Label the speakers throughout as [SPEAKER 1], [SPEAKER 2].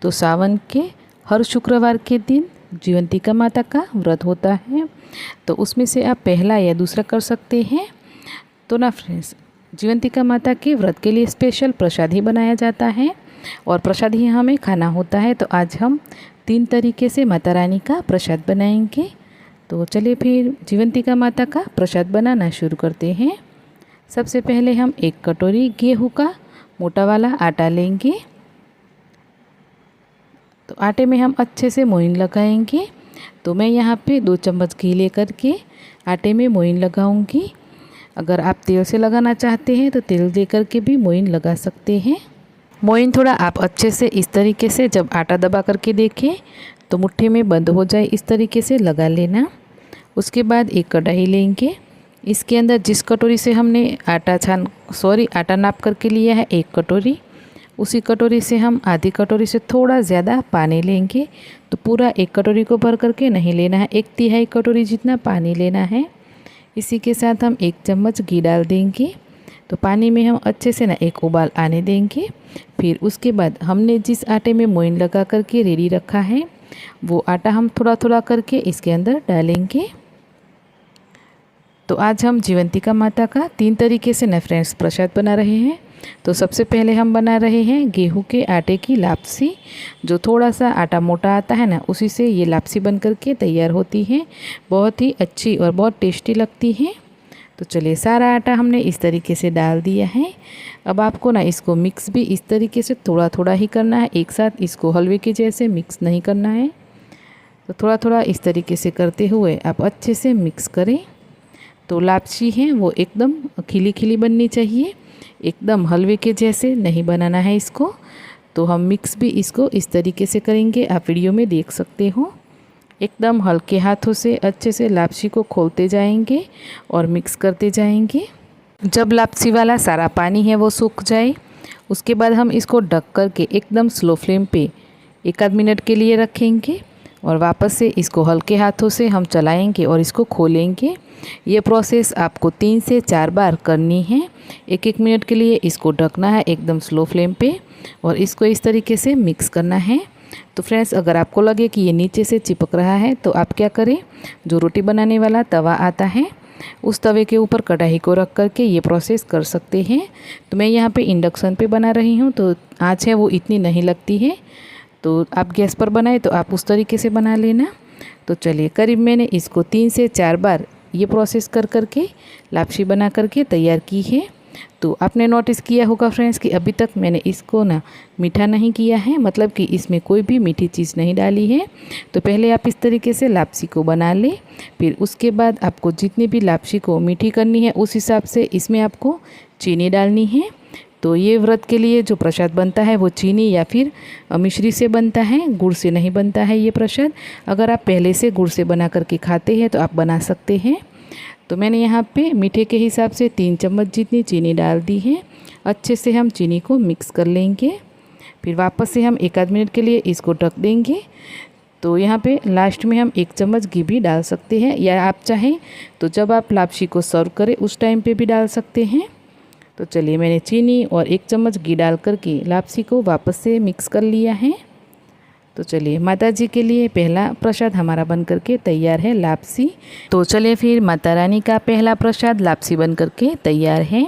[SPEAKER 1] तो सावन के हर शुक्रवार के दिन जीवंतिका माता का व्रत होता है, तो उसमें से आप पहला या दूसरा कर सकते हैं। तो ना फ्रेंड्स, जीवंतिका माता के व्रत के लिए स्पेशल प्रसाद ही बनाया जाता है और प्रसाद ही हमें खाना होता है। तो आज हम 3 तरीके से माता रानी का प्रसाद बनाएंगे। तो चलिए फिर जीवंतिका माता का प्रसाद बनाना शुरू करते हैं। सबसे पहले हम 1 कटोरी गेहूं का मोटा वाला आटा लेंगे। तो आटे में हम अच्छे से मोइन लगाएंगे। तो मैं यहाँ पे 2 चम्मच घी लेकर के आटे में मोइन लगाऊंगी। अगर आप तेल से लगाना चाहते हैं तो तेल दे करके भी मोइन लगा सकते हैं। मोइन थोड़ा आप अच्छे से इस तरीके से जब आटा दबा करके देखें तो मुट्ठी में बंद हो जाए, इस तरीके से लगा लेना। उसके बाद एक कढ़ाई लेंगे। इसके अंदर जिस कटोरी से हमने आटा नाप करके लिया है 1 कटोरी, उसी कटोरी से हम आधी कटोरी से थोड़ा ज़्यादा पानी लेंगे। तो पूरा 1 कटोरी को भर करके नहीं लेना है, 1/3 कटोरी जितना पानी लेना है। इसी के साथ हम 1 चम्मच घी डाल देंगे। तो पानी में हम अच्छे से एक उबाल आने देंगे। फिर उसके बाद हमने जिस आटे में मोइन लगा करके रेडी रखा है वो आटा हम थोड़ा थोड़ा करके इसके अंदर डालेंगे। तो आज हम जीवंतिका माता का 3 तरीके से फ्रेंड्स प्रसाद बना रहे हैं। तो सबसे पहले हम बना रहे हैं गेहूं के आटे की लापसी। जो थोड़ा सा आटा मोटा आता है ना, उसी से ये लापसी बन करके तैयार होती है। बहुत ही अच्छी और बहुत टेस्टी लगती है। तो चलिए, सारा आटा हमने इस तरीके से डाल दिया है। अब आपको इसको मिक्स भी इस तरीके से थोड़ा थोड़ा ही करना है, एक साथ इसको हलवे के जैसे मिक्स नहीं करना है। तो थोड़ा थोड़ा इस तरीके से करते हुए आप अच्छे से मिक्स करें। तो लापसी है वो एकदम खिली खिली बननी चाहिए, एकदम हलवे के जैसे नहीं बनाना है इसको। तो हम मिक्स भी इसको इस तरीके से करेंगे, आप वीडियो में देख सकते हो। एकदम हल्के हाथों से अच्छे से लापसी को खोलते जाएंगे और मिक्स करते जाएंगे। जब लापसी वाला सारा पानी है वो सूख जाए, उसके बाद हम इसको ढक करके एकदम स्लो फ्लेम पे 1 आध मिनट के लिए रखेंगे और वापस से इसको हल्के हाथों से हम चलाएंगे और इसको खोलेंगे। ये प्रोसेस आपको 3 से 4 बार करनी है। 1-1 मिनट के लिए इसको ढकना है एकदम स्लो फ्लेम पे और इसको इस तरीके से मिक्स करना है। तो फ्रेंड्स, अगर आपको लगे कि ये नीचे से चिपक रहा है तो आप क्या करें, जो रोटी बनाने वाला तवा आता है उस तवे के ऊपर कढ़ाई को रख करके ये प्रोसेस कर सकते हैं। तो मैं यहाँ पे इंडक्शन पे बना रही हूँ, तो आँच है वो इतनी नहीं लगती है। तो आप गैस पर बनाए तो आप उस तरीके से बना लेना। तो चलिए, करीब मैंने इसको 3 से 4 बार ये प्रोसेस कर करके लापसी बना करके तैयार की है। तो आपने नोटिस किया होगा फ्रेंड्स कि अभी तक मैंने इसको मीठा नहीं किया है, मतलब कि इसमें कोई भी मीठी चीज़ नहीं डाली है। तो पहले आप इस तरीके से लापसी को बना लें, फिर उसके बाद आपको जितनी भी लापसी को मीठी करनी है उस हिसाब से इसमें आपको चीनी डालनी है। तो ये व्रत के लिए जो प्रसाद बनता है वो चीनी या फिर मिश्री से बनता है, गुड़ से नहीं बनता है ये प्रसाद। अगर आप पहले से गुड़ से बना करके खाते हैं तो आप बना सकते हैं। तो मैंने यहाँ पे मीठे के हिसाब से 3 चम्मच जितनी चीनी डाल दी है। अच्छे से हम चीनी को मिक्स कर लेंगे। फिर वापस से हम 1 आध मिनट के लिए इसको ढक देंगे। तो यहाँ पे लास्ट में हम 1 चम्मच घी भी डाल सकते हैं, या आप चाहें तो जब आप लापसी को सर्व करें उस टाइम पे भी डाल सकते हैं। तो चलिए, मैंने चीनी और 1 चम्मच घी डाल करके लापसी को वापस से मिक्स कर लिया है। तो चलिए, माता जी के लिए पहला प्रसाद हमारा बन करके तैयार है, लापसी। तो चलिए फिर माता रानी का पहला प्रसाद लापसी बन करके तैयार है।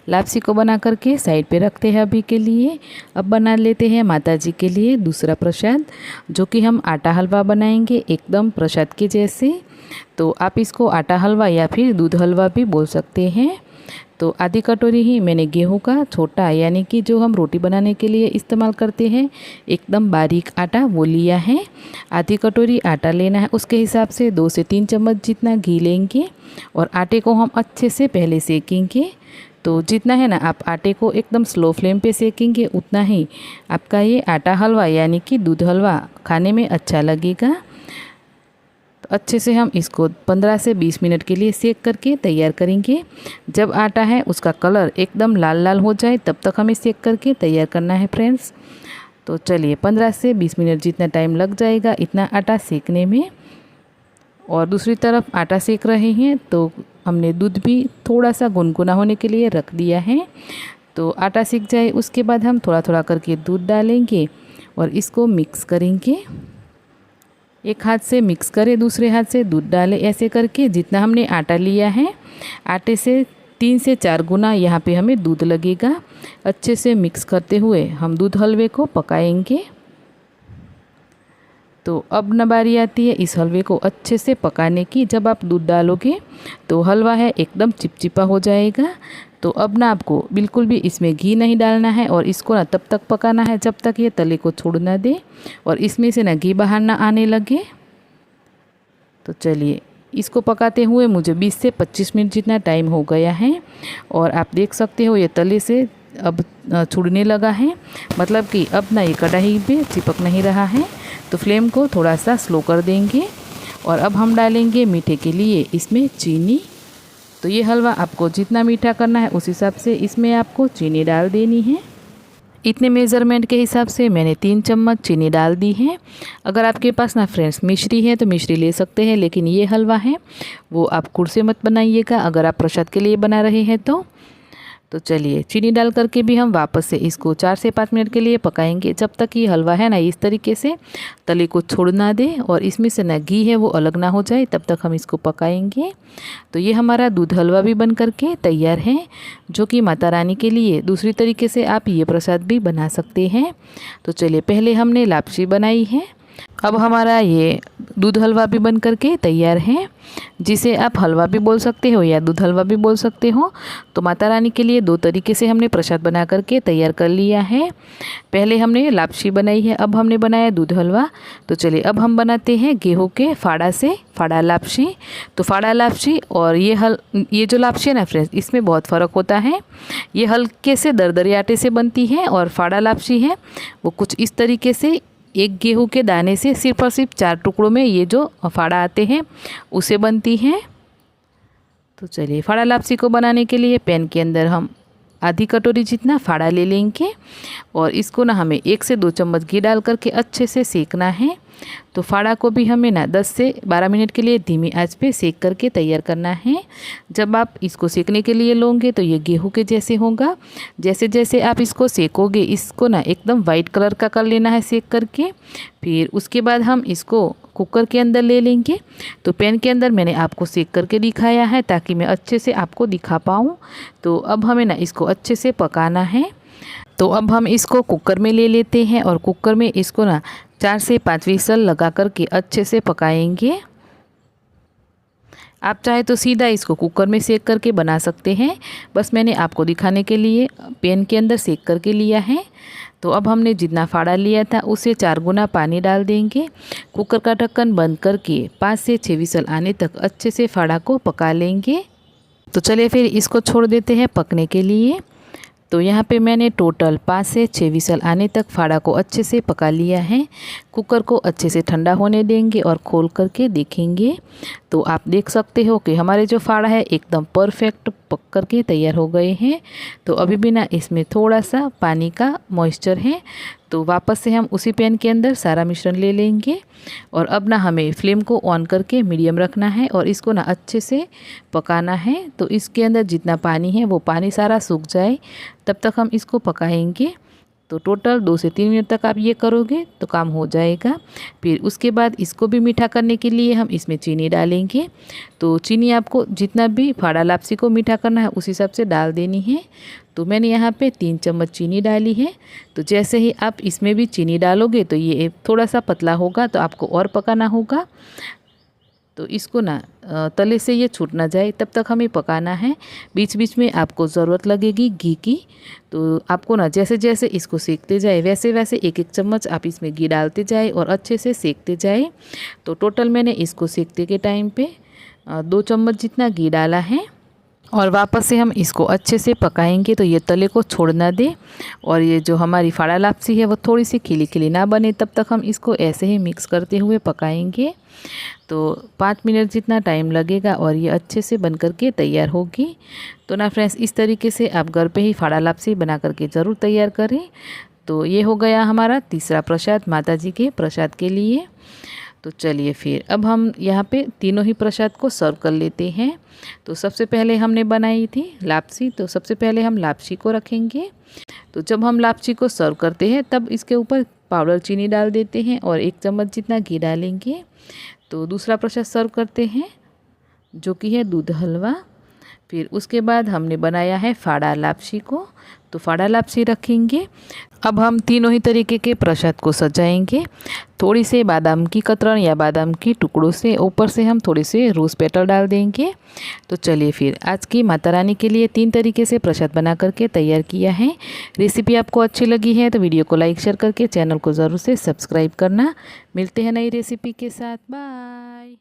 [SPEAKER 1] लापसी को बना करके साइड पे रखते हैं अभी के लिए। अब बना लेते हैं माता जी के लिए दूसरा प्रसाद, जो कि हम आटा हलवा बनाएंगे एकदम प्रसाद के जैसे। तो आप इसको आटा हलवा या फिर दूध हलवा भी बोल सकते हैं। तो आधी कटोरी ही मैंने गेहूं का छोटा, यानी कि जो हम रोटी बनाने के लिए इस्तेमाल करते हैं एकदम बारीक आटा, वो लिया है। आधी कटोरी आटा लेना है, उसके हिसाब से 2 से 3 चम्मच जितना घी लेंगे और आटे को हम अच्छे से पहले सेकेंगे। तो जितना है आप आटे को एकदम स्लो फ्लेम पे सेकेंगे उतना ही आपका ये आटा हलवा यानी कि दूध हलवा खाने में अच्छा लगेगा। तो अच्छे से हम इसको 15 से 20 मिनट के लिए सेक करके तैयार करेंगे। जब आटा है उसका कलर एकदम लाल लाल हो जाए तब तक हमें सेक करके तैयार करना है फ्रेंड्स। तो चलिए, 15 से 20 मिनट जितना टाइम लग जाएगा इतना आटा सेकने में। और दूसरी तरफ आटा सेक रहे हैं तो हमने दूध भी थोड़ा सा गुनगुना होने के लिए रख दिया है। तो आटा सीख जाए उसके बाद हम थोड़ा थोड़ा करके दूध डालेंगे और इसको मिक्स करेंगे। एक हाथ से मिक्स करें, दूसरे हाथ से दूध डालें। ऐसे करके जितना हमने आटा लिया है, आटे से 3 से 4 गुना यहाँ पे हमें दूध लगेगा। अच्छे से मिक्स करते हुए हम दूध हलवे को पकाएंगे। तो अब न बारी आती है इस हलवे को अच्छे से पकाने की। जब आप दूध डालोगे तो हलवा है एकदम चिपचिपा हो जाएगा। तो अब ना आपको बिल्कुल भी इसमें घी नहीं डालना है और इसको ना तब तक पकाना है जब तक ये तले को छोड़ ना दे और इसमें से ना घी बाहर ना आने लगे। तो चलिए, इसको पकाते हुए मुझे 20 से 25 मिनट जितना टाइम हो गया है और आप देख सकते हो ये तले से अब छूटने लगा है, मतलब कि अब ना ये कढ़ाई पे चिपक नहीं रहा है। तो फ्लेम को थोड़ा सा स्लो कर देंगे और अब हम डालेंगे मीठे के लिए इसमें चीनी। तो ये हलवा आपको जितना मीठा करना है उस हिसाब से इसमें आपको चीनी डाल देनी है। इतने मेज़रमेंट के हिसाब से मैंने 3 चम्मच चीनी डाल दी है। अगर आपके पास ना फ्रेंड्स मिश्री है तो मिश्री ले सकते हैं, लेकिन ये हलवा है वो आप गुड़ से मत बनाइएगा अगर आप प्रसाद के लिए बना रहे हैं तो चलिए, चीनी डाल करके भी हम वापस से इसको 4 से 5 मिनट के लिए पकाएंगे, जब तक ये हलवा है ना इस तरीके से तले को छोड़ ना दे और इसमें से ना घी है वो अलग ना हो जाए, तब तक हम इसको पकाएंगे। तो ये हमारा दूध हलवा भी बन करके तैयार है, जो कि माता रानी के लिए दूसरी तरीके से आप ये प्रसाद भी बना सकते हैं। तो चलिए, पहले हमने लापसी बनाई है, अब हमारा ये दूध हलवा भी बन करके तैयार है, जिसे आप हलवा भी बोल सकते हो या दूध हलवा भी बोल सकते हो। तो माता रानी के लिए 2 तरीके से हमने प्रसाद बना करके तैयार कर लिया है। पहले हमने लापसी बनाई है, अब हमने बनाया दूध हलवा। तो चलिए, अब हम बनाते हैं गेहूं के फाड़ा से फाड़ा लापसी। तो फाड़ा लापसी और ये जो लापसी है ना फ्रेंड्स, इसमें बहुत फ़र्क होता है। ये हल्के से दरदरे आटे से बनती है और फाड़ा लापसी है वो कुछ इस तरीके से एक गेहूं के दाने से सिर्फ और सिर्फ 4 टुकड़ों में ये जो फाड़ा आते हैं उसे बनती है। तो चलिए, फाड़ा लापसी को बनाने के लिए पैन के अंदर हम आधी कटोरी जितना फाड़ा ले लेंगे और इसको ना हमें 1 से 2 चम्मच घी डाल करके अच्छे से सेकना है। तो फाड़ा को भी हमें ना 10 से 12 मिनट के लिए धीमी आंच पे सेक करके तैयार करना है। जब आप इसको सेकने के लिए लोगे तो ये गेहूं के जैसे होगा। जैसे जैसे आप इसको सेकोगे, इसको ना एकदम वाइट कलर का कर लेना है सेक करके। फिर उसके बाद हम इसको कुकर के अंदर ले लेंगे। तो पैन के अंदर मैंने आपको सेक करके दिखाया है ताकि मैं अच्छे से आपको दिखा पाऊँ। तो अब हमें ना इसको अच्छे से पकाना है। तो अब हम इसको कुकर में ले लेते हैं और कुकर में इसको ना 4 से 5 विसल लगा करके अच्छे से पकाएंगे। आप चाहे तो सीधा इसको कुकर में सेक करके बना सकते हैं, बस मैंने आपको दिखाने के लिए पैन के अंदर सेक करके लिया है। तो अब हमने जितना फाड़ा लिया था उसे 4 गुना पानी डाल देंगे। कुकर का ढक्कन बंद करके 5 से 6 विसल आने तक अच्छे से फाड़ा को पका लेंगे। तो चलिए, फिर इसको छोड़ देते हैं पकने के लिए। तो यहाँ पे मैंने टोटल 5 से 6 विसल आने तक फाड़ा को अच्छे से पका लिया है। कुकर को अच्छे से ठंडा होने देंगे और खोल करके देखेंगे तो आप देख सकते हो कि हमारे जो फाड़ा है एकदम परफेक्ट पक करके तैयार हो गए हैं। तो अभी भी ना इसमें थोड़ा सा पानी का मॉइस्चर है। तो वापस से हम उसी पैन के अंदर सारा मिश्रण ले लेंगे और अब ना हमें फ्लेम को ऑन करके मीडियम रखना है और इसको ना अच्छे से पकाना है। तो इसके अंदर जितना पानी है वो पानी सारा सूख जाए तब तक हम इसको पकाएंगे। तो टोटल 2 से 3 मिनट तक आप ये करोगे तो काम हो जाएगा। फिर उसके बाद इसको भी मीठा करने के लिए हम इसमें चीनी डालेंगे। तो चीनी आपको जितना भी फाड़ा लापसी को मीठा करना है उस हिसाब से डाल देनी है। तो मैंने यहाँ पे 3 चम्मच चीनी डाली है। तो जैसे ही आप इसमें भी चीनी डालोगे तो ये थोड़ा सा पतला होगा, तो आपको और पकाना होगा। तो इसको ना तले से ये छूट ना जाए तब तक हमें पकाना है। बीच बीच में आपको ज़रूरत लगेगी घी की। तो आपको ना जैसे जैसे इसको सेकते जाए वैसे वैसे 1-1 चम्मच आप इसमें घी डालते जाए और अच्छे से सेकते जाए। तो टोटल मैंने इसको सेकते के टाइम पे 2 चम्मच जितना घी डाला है और वापस से हम इसको अच्छे से पकाएंगे। तो ये तले को छोड़ ना दे और ये जो हमारी फाड़ा लापसी है वो थोड़ी सी खिली खिली ना बने तब तक हम इसको ऐसे ही मिक्स करते हुए पकाएंगे। तो 5 मिनट जितना टाइम लगेगा और ये अच्छे से बन करके तैयार होगी। तो ना फ्रेंड्स, इस तरीके से आप घर पे ही फाड़ा लापसी बना करके ज़रूर तैयार करें। तो ये हो गया हमारा तीसरा प्रसाद माता जी के प्रसाद के लिए। तो चलिए फिर अब हम यहाँ पे तीनों ही प्रसाद को सर्व कर लेते हैं। तो सबसे पहले हमने बनाई थी लापसी, तो सबसे पहले हम लापसी को रखेंगे। तो जब हम लापसी को सर्व करते हैं तब इसके ऊपर पाउडर चीनी डाल देते हैं और 1 चम्मच जितना घी डालेंगे। तो दूसरा प्रसाद सर्व करते हैं जो कि है दूध हलवा। फिर उसके बाद हमने बनाया है फाड़ा लापसी को, तो फाड़ा लापसी रखेंगे। अब हम तीनों ही तरीके के प्रसाद को सजाएंगे। थोड़ी से बादाम की कतरन या बादाम की टुकड़ों से ऊपर से हम थोड़े से रोज़ पेटल डाल देंगे। तो चलिए फिर आज की माता रानी के लिए 3 तरीके से प्रसाद बना करके तैयार किया है। रेसिपी आपको अच्छी लगी है तो वीडियो को लाइक शेयर करके चैनल को ज़रूर से सब्सक्राइब करना। मिलते हैं नई रेसिपी के साथ, बाय।